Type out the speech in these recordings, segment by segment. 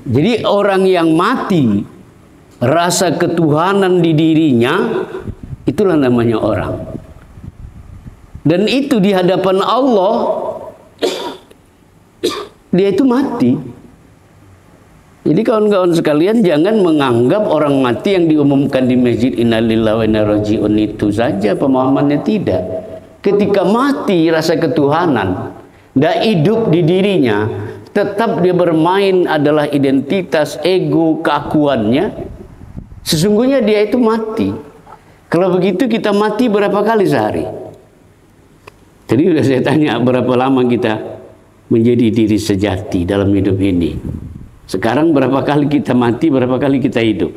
Jadi orang yang mati rasa ketuhanan di dirinya, itulah namanya orang. Dan itu di hadapan Allah, dia itu mati. Jadi kawan-kawan sekalian, jangan menganggap orang mati yang diumumkan di masjid innalillahi wa inna ilaihi raji'un itu saja pemahamannya. Tidak. Ketika mati rasa ketuhanan, tidak hidup di dirinya, tetap dia bermain adalah identitas, ego, keakuannya. Sesungguhnya dia itu mati. Kalau begitu kita mati berapa kali sehari? Jadi sudah saya tanya, berapa lama kita menjadi diri sejati dalam hidup ini? Sekarang berapa kali kita mati, berapa kali kita hidup?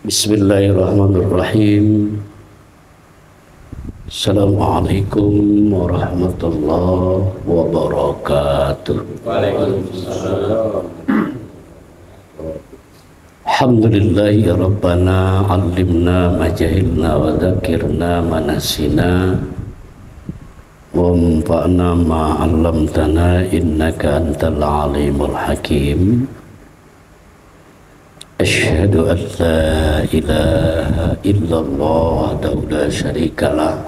Bismillahirrahmanirrahim. Assalamualaikum warahmatullahi wabarakatuh. Waalaikumsalam. Alhamdulillahi rabbana allimna ma jahilna wa dzakirna ma nasina wa anfa'na ma 'allamtana innaka antal alimul hakim. Asyhadu an la ilaha illallah wahdahu la syarikalah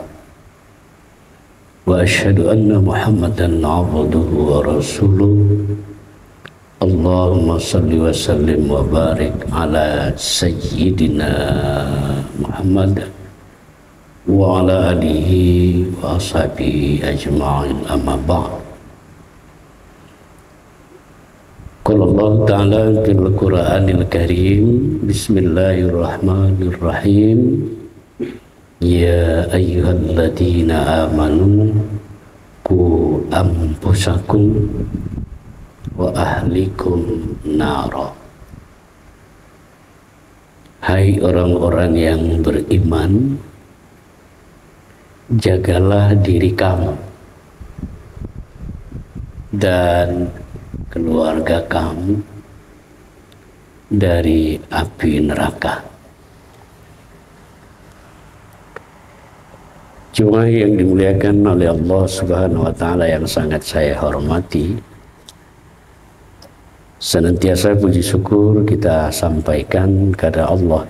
wa asyhadu anna Muhammadan abduhu wa rasuluh. Allahumma salli wa sallim wa barik ala sayyidina Muhammad wa ala alihi wa ashabihi ajma'in, amma ba'd. Qala Allah Ta'ala fil Qur'anil Karim, Bismillahirrahmanirrahim. Ya ayyuhalladzina amanu qu anfusakum wa ahlikum nara. Hai orang-orang yang beriman, jagalah diri kamu dan keluarga kamu dari api neraka. Jemaah yang dimuliakan oleh Allah Subhanahu wa Ta'ala yang sangat saya hormati, senantiasa puji syukur kita sampaikan kepada Allah,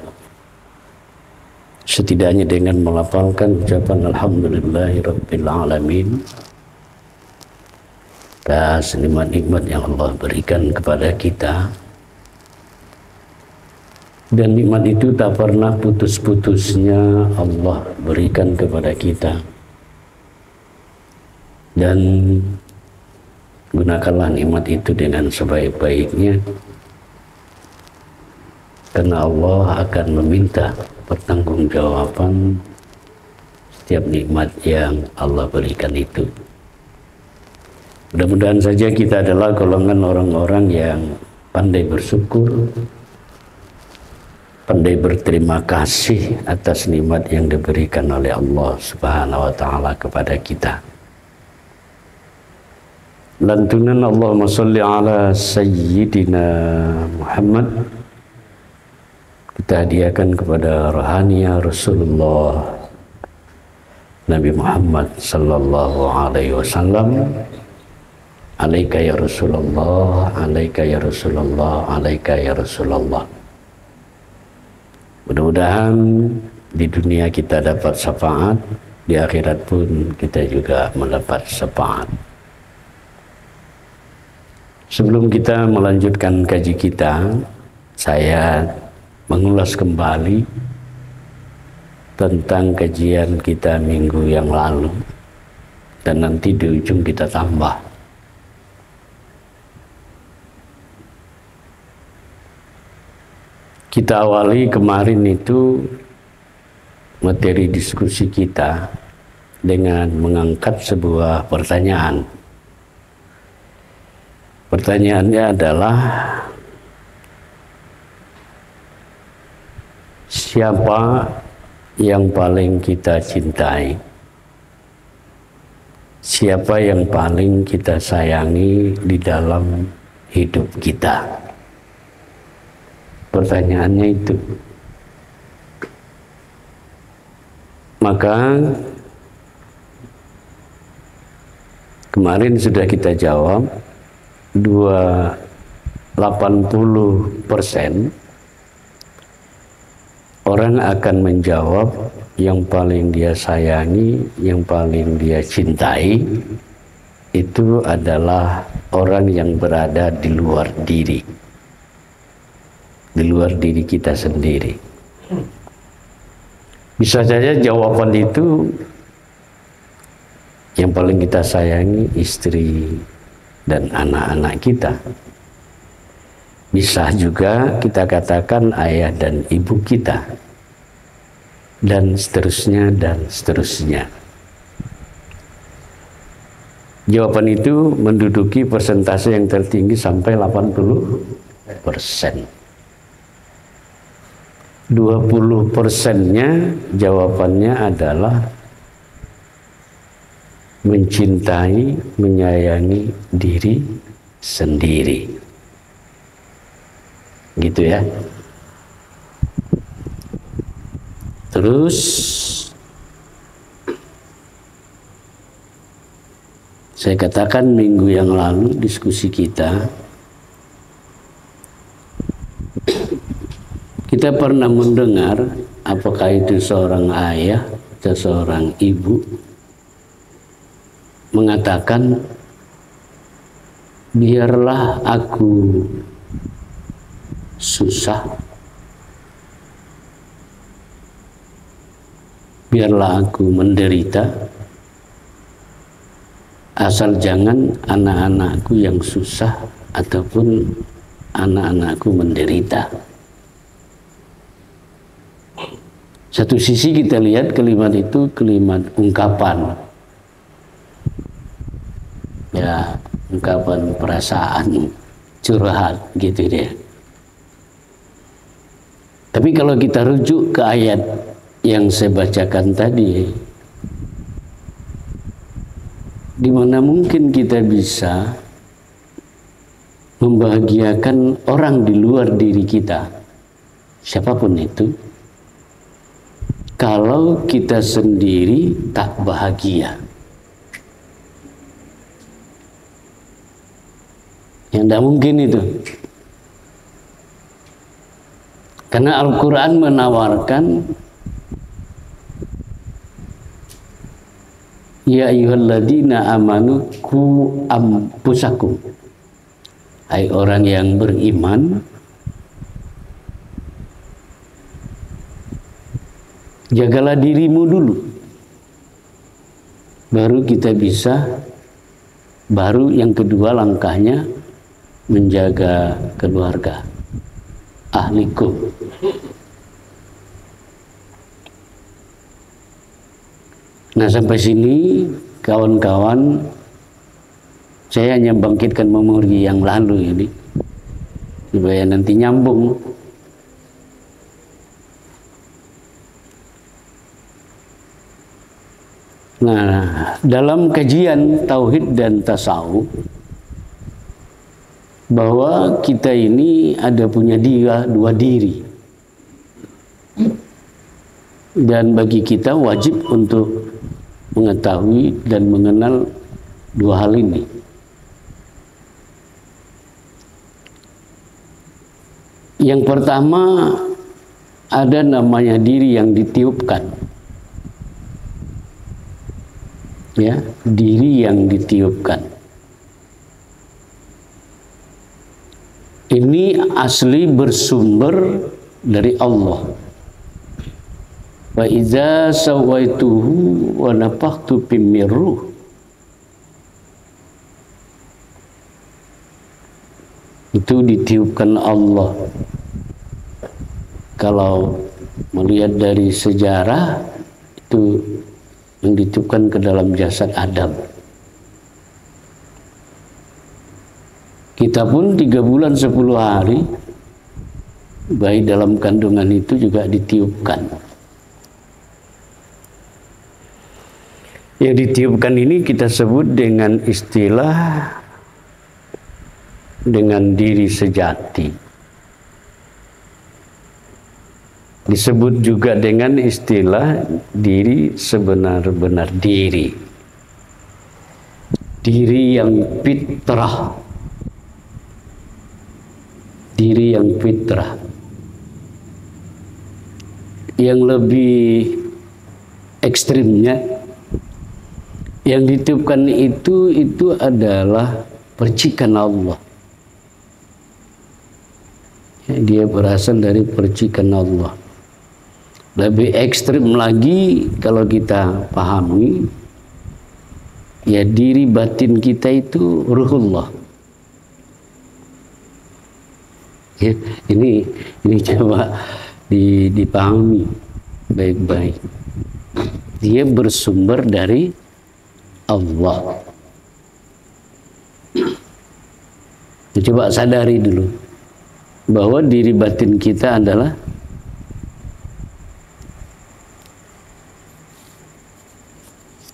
setidaknya dengan melafalkan ucapan alhamdulillahirabbil alamin atas nikmat-nikmat yang Allah berikan kepada kita. Dan nikmat itu tak pernah putus-putusnya Allah berikan kepada kita. Dan gunakanlah nikmat itu dengan sebaik-baiknya, karena Allah akan meminta pertanggungjawaban setiap nikmat yang Allah berikan itu. Mudah-mudahan saja kita adalah golongan orang-orang yang pandai bersyukur, pandai berterima kasih atas nikmat yang diberikan oleh Allah Subhanahu wa Ta'ala kepada kita. Lantunan Allahumma sholli ala sayyidina Muhammad kita hadiahkan kepada rohaniya Rasulullah Nabi Muhammad sallallahu alaihi wasallam. Alaika ya Rasulullah, alaika ya Rasulullah, alaika ya Rasulullah. Mudah-mudahan di dunia kita dapat syafaat, di akhirat pun kita juga mendapat syafaat. Sebelum kita melanjutkan kaji kita, saya mengulas kembali tentang kajian kita minggu yang lalu, dan nanti di ujung kita tambah. Kita awali kemarin itu materi diskusi kita dengan mengangkat sebuah pertanyaan. Pertanyaannya adalah, siapa yang paling kita cintai? Siapa yang paling kita sayangi di dalam hidup kita? Pertanyaannya itu. Maka kemarin sudah kita jawab, 80% orang akan menjawab yang paling dia sayangi, yang paling dia cintai itu adalah orang yang berada di luar diri kita sendiri. Bisa saja jawaban itu yang paling kita sayangi istri dan anak-anak kita. Bisa juga kita katakan ayah dan ibu kita, dan seterusnya dan seterusnya. Jawaban itu menduduki persentase yang tertinggi sampai 80%. 20%-nya jawabannya adalah mencintai, menyayangi diri sendiri. Gitu ya. Terus saya katakan minggu yang lalu diskusi kita pernah mendengar, apakah itu seorang ayah atau seorang ibu mengatakan, biarlah aku susah, biarlah aku menderita, asal jangan anak-anakku yang susah ataupun anak-anakku menderita. Satu sisi kita lihat kalimat itu kalimat ungkapan, ya, ungkapan perasaan, curhat gitu deh. Tapi kalau kita rujuk ke ayat yang saya bacakan tadi, di mana mungkin kita bisa membahagiakan orang di luar diri kita, siapapun itu, kalau kita sendiri tak bahagia. Yang tidak mungkin itu. Karena Al-Quran menawarkan, ya ayyuhalladzina amanu qu anfusakum. Hai orang yang beriman, jagalah dirimu dulu. Baru kita bisa, baru yang kedua langkahnya menjaga keluarga, ahlikum. Nah, sampai sini kawan-kawan, saya hanya bangkitkan memori yang lalu ini supaya nanti nyambung. Nah, dalam kajian tauhid dan tasawuf, bahwa kita ini ada punya dua diri, dan bagi kita wajib untuk mengetahui dan mengenal dua hal ini. Yang pertama, ada namanya diri yang ditiupkan, ya, diri yang ditiupkan. Ini asli bersumber dari Allah. Wa idza sawaituhu wa nafakhtu min ruh. Itu ditiupkan Allah. Kalau melihat dari sejarah, itu yang ditiupkan ke dalam jasad Adam. Kita pun 3 bulan 10 hari bayi dalam kandungan itu juga ditiupkan. Yang ditiupkan ini kita sebut dengan istilah dengan diri sejati. Disebut juga dengan istilah diri sebenar-benar diri. Diri yang fitrah. Diri yang fitrah. Yang lebih ekstrimnya, yang ditiupkan itu adalah percikan Allah. Dia berasal dari percikan Allah. Lebih ekstrim lagi kalau kita pahami, ya diri batin kita itu ruhullah. Ya, ini coba dipahami baik-baik. Dia bersumber dari Allah. Coba sadari dulu bahwa diri batin kita adalah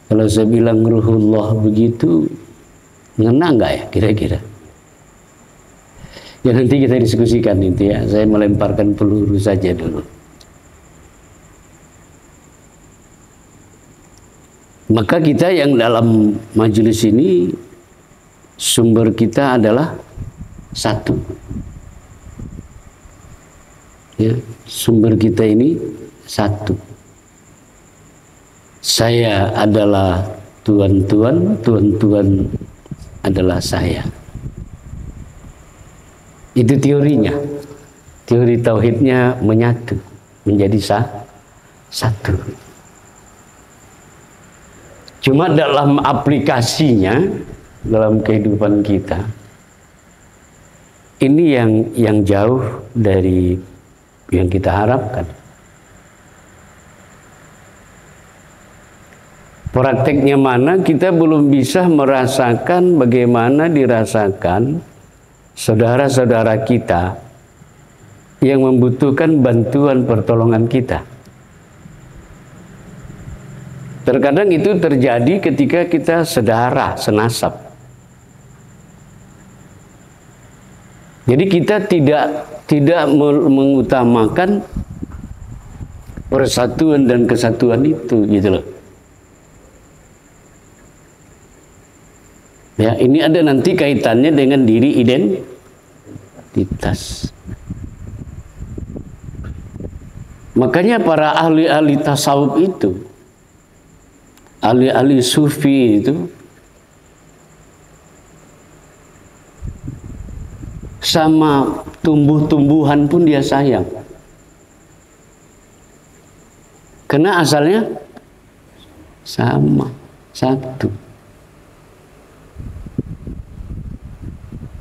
kalau saya bilang ruhullah begitu, ngena nggak ya kira-kira? Ya nanti kita diskusikan itu ya. Saya melemparkan peluru saja dulu. Maka kita yang dalam majelis ini sumber kita adalah satu. Ya, sumber kita ini satu. Saya adalah tuan-tuan, tuan-tuan adalah saya. Itu teorinya. Teori tauhidnya menyatu, menjadi satu. Cuma dalam aplikasinya, dalam kehidupan kita, ini yang jauh dari yang kita harapkan. Prakteknya mana kita belum bisa merasakan bagaimana dirasakan saudara-saudara kita yang membutuhkan bantuan pertolongan kita. Terkadang itu terjadi ketika kita sedara, senasab. Jadi kita tidak mengutamakan persatuan dan kesatuan itu, gitu loh. Ya, ini ada nanti kaitannya dengan diri identitas. Makanya para ahli-ahli tasawuf itu, ahli-ahli sufi itu, sama tumbuh-tumbuhan pun dia sayang. Karena asalnya sama, satu.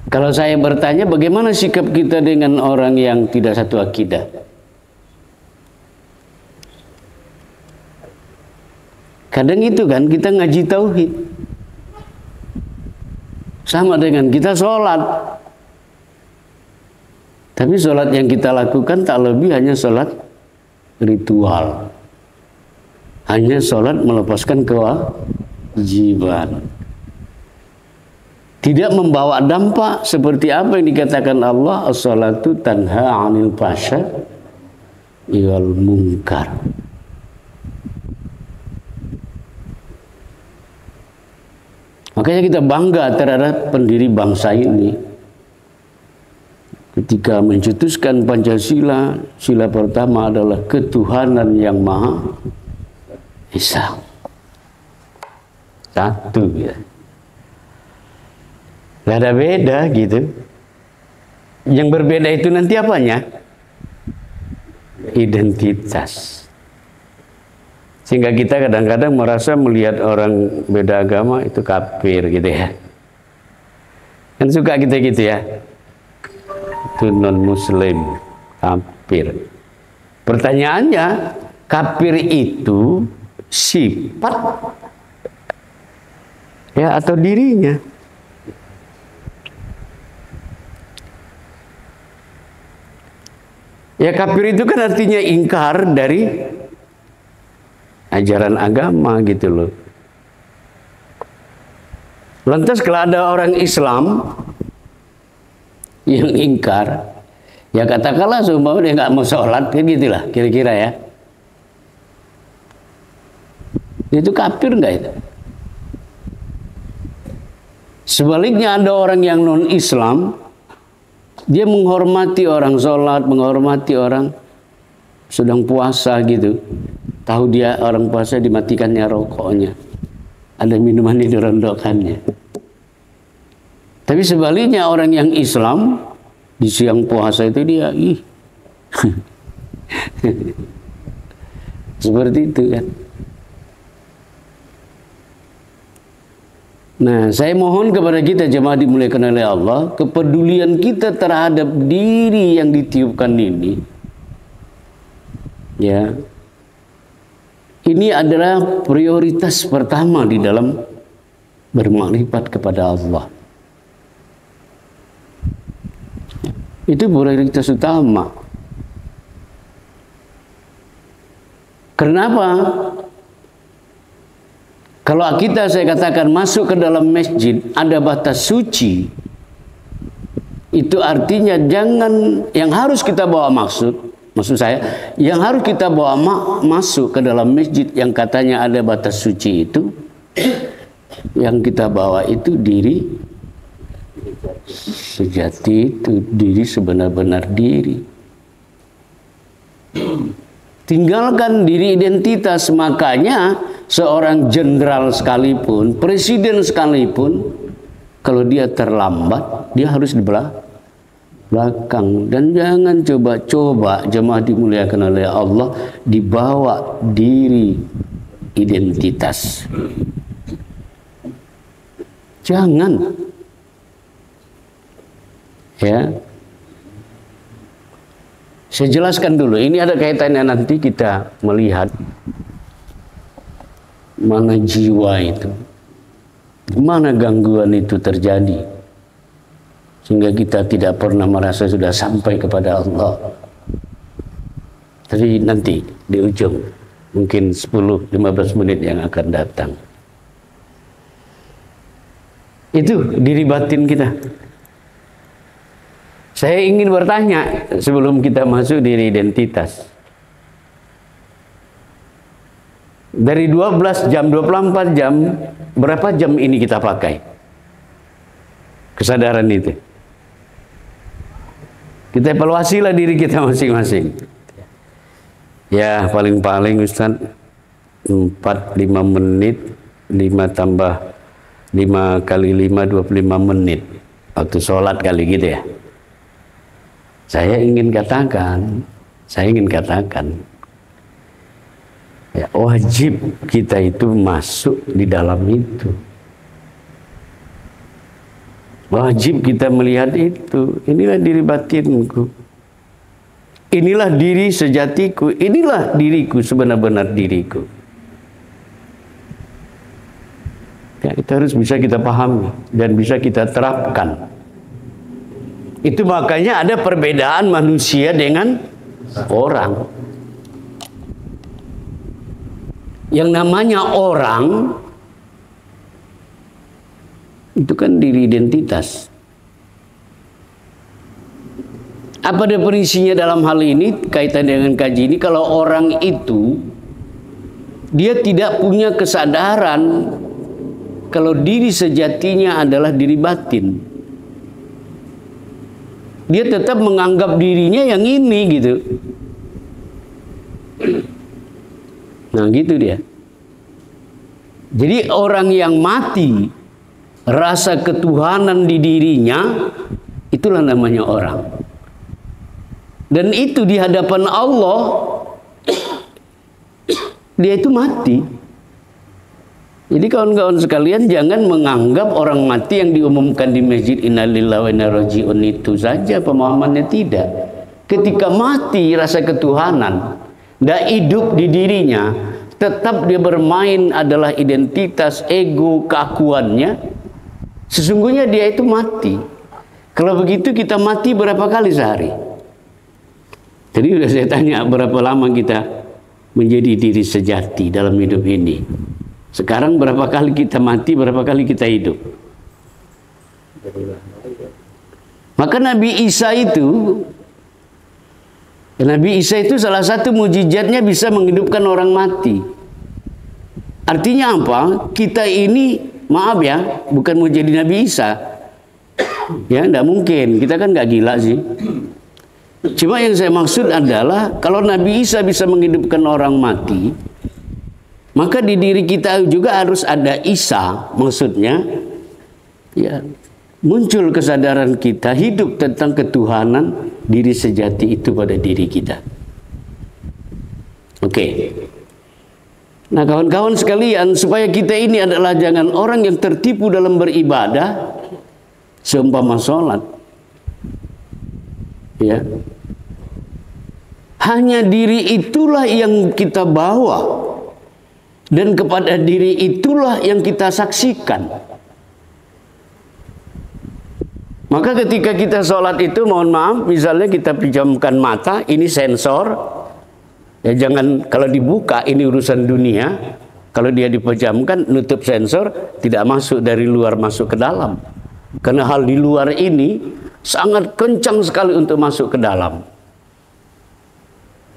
Kalau saya bertanya bagaimana sikap kita dengan orang yang tidak satu akidah? Kadang itu kan kita ngaji tauhid. Sama dengan kita sholat. Tapi sholat yang kita lakukan tak lebih hanya sholat ritual. Hanya sholat melepaskan kewajiban. Tidak membawa dampak seperti apa yang dikatakan Allah, as-salatu tanha 'anil fahsya wal munkar. Makanya kita bangga terhadap pendiri bangsa ini. Ketika mencetuskan Pancasila, sila pertama adalah ketuhanan yang Maha Esa. Satu ya. Gak ada beda gitu. Yang berbeda itu nanti apanya? Identitas. Sehingga kita kadang-kadang merasa melihat orang beda agama itu kafir gitu ya. Kan suka kita gitu ya. Itu non muslim, kafir. Pertanyaannya, kafir itu sifat ya atau dirinya? Ya kafir itu kan artinya ingkar dari ajaran agama gitu loh. Lantas kalau ada orang Islam yang ingkar, ya katakanlah seumpama dia nggak mau sholat, kayak gitulah kira-kira ya. Itu kafir nggak itu? Sebaliknya ada orang yang non Islam, dia menghormati orang sholat, menghormati orang sedang puasa gitu. Tahu dia orang puasa dimatikannya rokoknya, ada minuman di rondokannya. Tapi sebaliknya orang yang Islam di siang puasa itu dia seperti itu kan. Nah, saya mohon kepada kita jemaah dimuliakan oleh Allah, kepedulian kita terhadap diri yang ditiupkan ini, ya, ini adalah prioritas pertama di dalam bermakrifat kepada Allah. Itu prioritas utama. Kenapa? Kalau kita, saya katakan, masuk ke dalam masjid ada batas suci, itu artinya jangan, yang harus kita bawa maksud saya, yang harus kita bawa masuk ke dalam masjid yang katanya ada batas suci itu, yang kita bawa itu diri sejati, itu diri sebenar-benar diri. Tinggalkan diri identitas. Makanya seorang jenderal sekalipun, presiden sekalipun, kalau dia terlambat, dia harus di belakang. Dan jangan coba-coba jemaah dimuliakan oleh Allah dibawa diri identitas. Jangan. Ya. Saya jelaskan dulu, ini ada kaitannya nanti kita melihat mana jiwa itu, mana gangguan itu terjadi, sehingga kita tidak pernah merasa sudah sampai kepada Allah. Tapi nanti di ujung, mungkin 10-15 menit yang akan datang. Itu diri batin kita. Saya ingin bertanya sebelum kita masuk diri identitas. Dari 12 jam, 24 jam, berapa jam ini kita pakai? Kesadaran itu. Kita evaluasilah diri kita masing-masing. Ya, paling-paling Ustaz 4-5 menit, 5 tambah 5 kali 5, 25 menit. Waktu sholat kali gitu ya. Saya ingin katakan, ya, wajib kita itu masuk di dalam itu. Wajib kita melihat itu. Inilah diri batinku. Inilah diri sejatiku. Inilah diriku, sebenar-benar diriku. Ya, itu harus bisa kita pahami dan bisa kita terapkan. Itu makanya ada perbedaan manusia dengan orang. Yang namanya orang itu kan diri identitas. Apa definisinya dalam hal ini kaitan dengan kaji ini? Kalau orang itu dia tidak punya kesadaran kalau diri sejatinya adalah diri batin. Dia tetap menganggap dirinya yang ini gitu. Nah gitu dia. Jadi orang yang mati rasa ketuhanan di dirinya, itulah namanya orang. Dan itu di hadapan Allah dia itu mati. Jadi kawan-kawan sekalian, jangan menganggap orang mati yang diumumkan di masjid innalillahi wa inna ilaihi raji'un itu saja pemahamannya. Tidak. Ketika mati rasa ketuhanan, tidak hidup di dirinya, tetap dia bermain adalah identitas, ego, keakuannya. Sesungguhnya dia itu mati. Kalau begitu kita mati berapa kali sehari? Jadi sudah saya tanya, berapa lama kita menjadi diri sejati dalam hidup ini? Sekarang berapa kali kita mati, berapa kali kita hidup? Maka Nabi Isa itu salah satu mujizatnya bisa menghidupkan orang mati. Artinya apa? Kita ini, maaf ya, bukan mau jadi Nabi Isa. Ya, enggak mungkin. Kita kan enggak gila sih. Cuma yang saya maksud adalah kalau Nabi Isa bisa menghidupkan orang mati, maka di diri kita juga harus ada Isa. Maksudnya, ya, muncul kesadaran kita hidup tentang ketuhanan diri sejati itu pada diri kita. Oke. Nah, kawan-kawan sekalian, supaya kita ini adalah jangan orang yang tertipu dalam beribadah seumpama sholat. Ya. Hanya diri itulah yang kita bawa, dan kepada diri itulah yang kita saksikan. Maka ketika kita sholat itu, mohon maaf, misalnya kita pejamkan mata, ini sensor. Ya jangan, kalau dibuka ini urusan dunia. Kalau dia dipejamkan, nutup sensor, tidak masuk dari luar masuk ke dalam. Karena hal di luar ini sangat kencang sekali untuk masuk ke dalam.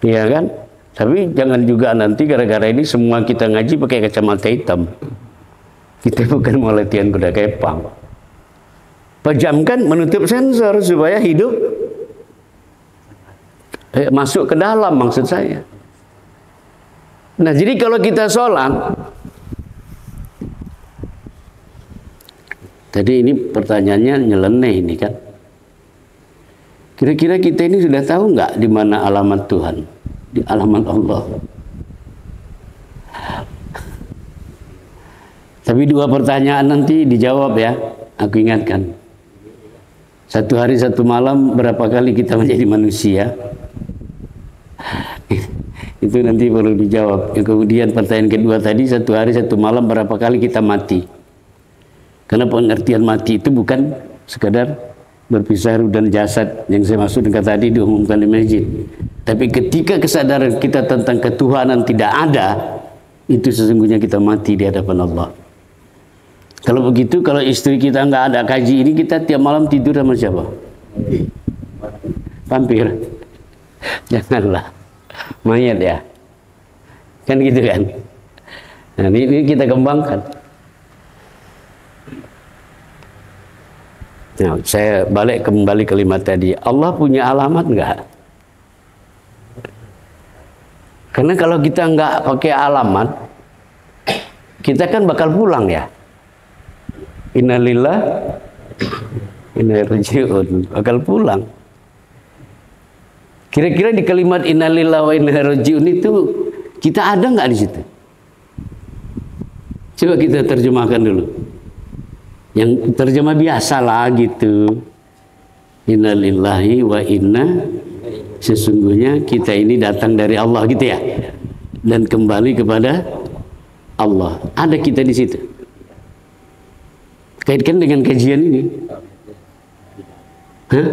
Iya kan? Tapi jangan juga nanti gara-gara ini semua kita ngaji pakai kacamata hitam. Kita bukan mau latihan kuda kepang. Pejamkan, menutup sensor supaya hidup masuk ke dalam, maksud saya. Nah, jadi kalau kita sholat, tadi ini pertanyaannya nyeleneh ini kan. Kira-kira kita ini sudah tahu nggak di mana alamat Tuhan? Di alamat Allah. Tapi dua pertanyaan nanti dijawab ya. Aku ingatkan. Satu hari satu malam berapa kali kita menjadi manusia? Itu nanti perlu dijawab. Yang kemudian pertanyaan kedua tadi, satu hari satu malam berapa kali kita mati? Karena pengertian mati itu bukan sekadar berpisah ruh dan jasad yang saya maksudkan tadi diumumkan di masjid. Tapi ketika kesadaran kita tentang ketuhanan tidak ada, itu sesungguhnya kita mati di hadapan Allah. Kalau begitu, kalau istri kita nggak ada kaji ini, kita tiap malam tidur sama siapa? Vampir. Janganlah. Mayat ya. Kan gitu kan. Nah ini kita kembangkan. Nah, saya balik kembali kalimat tadi. Allah punya alamat enggak? Karena kalau kita enggak pakai alamat, kita kan bakal pulang ya. Innalillah inna ilaihi raji'un, bakal pulang. Kira-kira di kalimat innalillah wa inna ilaihi raji'un itu kita ada enggak di situ? Coba kita terjemahkan dulu. Yang terjemah biasa lah gitu. Innalillahi wa inna, sesungguhnya kita ini datang dari Allah gitu ya. Dan kembali kepada Allah. Ada kita di situ. Kaitkan dengan kajian ini. Hah?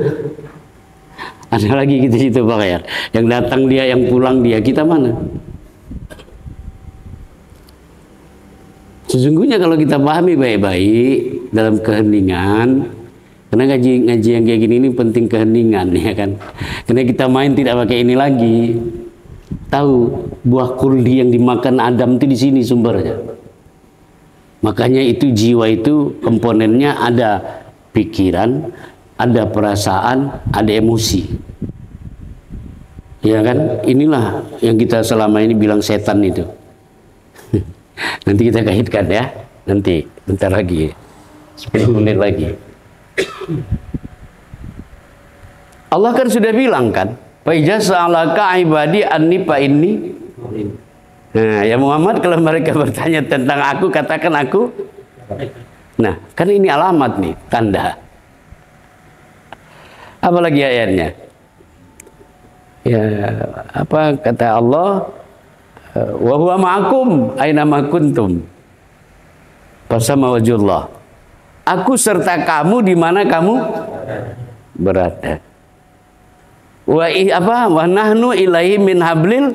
Ada lagi kita situ Pak ya. Yang datang dia, yang pulang dia, kita mana? Sesungguhnya kalau kita pahami baik-baik dalam keheningan, karena ngaji yang kayak gini ini penting keheningan ya kan. Karena kita main tidak pakai ini lagi. Tahu buah kuldi yang dimakan Adam itu di sini sumbernya. Makanya itu jiwa itu komponennya ada pikiran, ada perasaan, ada emosi. Ya kan? Inilah yang kita selama ini bilang setan itu. Nanti kita kaitkan ya. Nanti bentar lagi. 10 menit lagi. Allah kan sudah bilang kan, fa iza sa'alaka ibadi anni fa inni. Nah, ya Muhammad, kalau mereka bertanya tentang aku, katakan aku. Nah, kan ini alamat nih, tanda. Apalagi ayatnya? Ya, apa kata Allah? Wa huwa ma'akum aina ma kuntum. Bersama wajhullah. Aku serta kamu di mana kamu berada. Wa nahnu ilaihi min hablil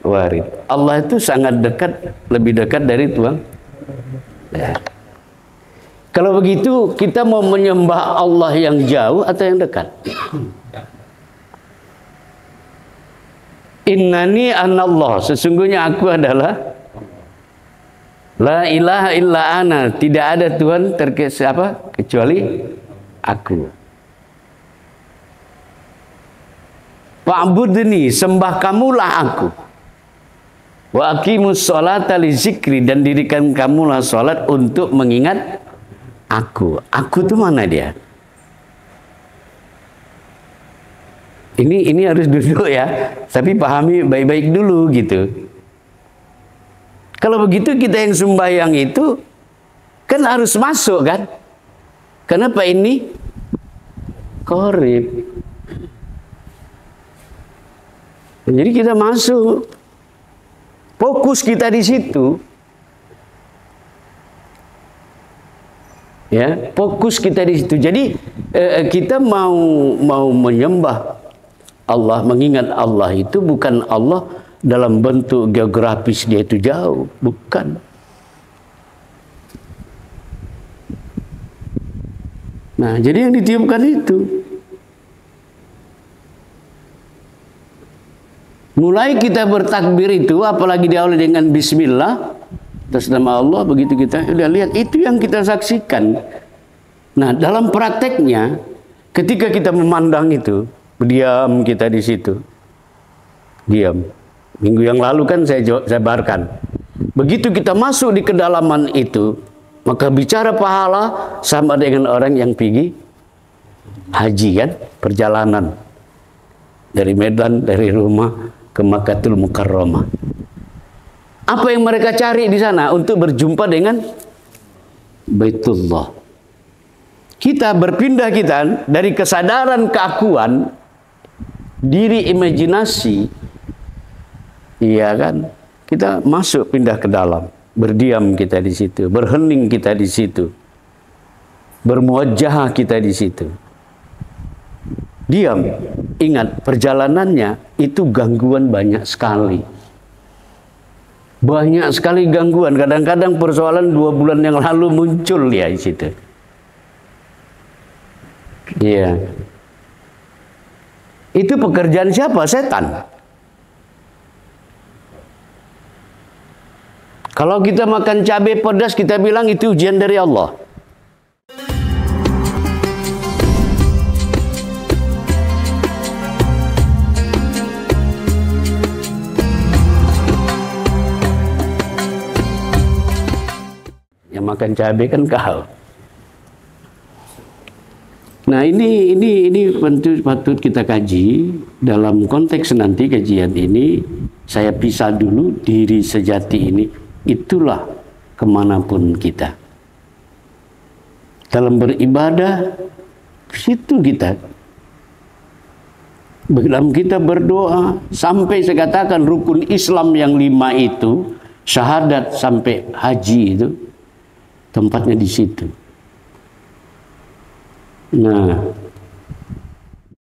warid. Allah itu sangat dekat, lebih dekat dari Tuhan. Ya. Kalau begitu kita mau menyembah Allah yang jauh atau yang dekat? Innani anallah, sesungguhnya aku adalah la ilaha illa ana, tidak ada Tuhan kecuali aku. Fa'budni, sembah kamulah aku. Wa aqimus sholata li zikri, dan dirikan kamulah salat untuk mengingat aku. Aku itu mana dia? Ini harus duduk ya, tapi pahami baik-baik dulu gitu. Kalau begitu kita yang sembahyang itu kan harus masuk kan? Kenapa ini? Qorib. Jadi kita masuk, fokus kita di situ, ya, fokus kita di situ. Jadi kita mau menyembah Allah, mengingat Allah itu bukan Allah dalam bentuk geografis dia itu jauh, bukan. Nah, jadi yang ditiupkan itu. Mulai kita bertakbir itu, apalagi diawali dengan bismillah, atas nama Allah, begitu kita udah lihat, itu yang kita saksikan. Nah, dalam prakteknya, ketika kita memandang itu, berdiam kita di situ. Diam. Minggu yang lalu kan saya jabarkan. Begitu kita masuk di kedalaman itu, maka bicara pahala sama dengan orang yang pergi haji kan, perjalanan. Dari Medan, dari rumah ke Makkahul Mukarramah. Apa yang mereka cari di sana? Untuk berjumpa dengan Baitullah. Kita berpindah dari kesadaran keakuan, diri imajinasi, iya kan? Kita masuk pindah ke dalam, berdiam kita di situ, berhening kita di situ, bermuwajjah kita di situ. Diam. Ingat, perjalanannya itu gangguan banyak sekali. Banyak sekali gangguan. Kadang-kadang persoalan 2 bulan yang lalu muncul ya di situ. Iya. Itu pekerjaan siapa? Setan. Kalau kita makan cabai pedas, kita bilang itu ujian dari Allah. Yang makan cabai kan kau. Nah, ini patut kita kaji dalam konteks nanti kajian ini. Saya pisah dulu diri sejati ini. Itulah kemanapun kita. Dalam beribadah, situ kita. Dalam kita berdoa, sampai saya katakan rukun Islam yang 5 itu, syahadat sampai haji itu, tempatnya di situ. Nah,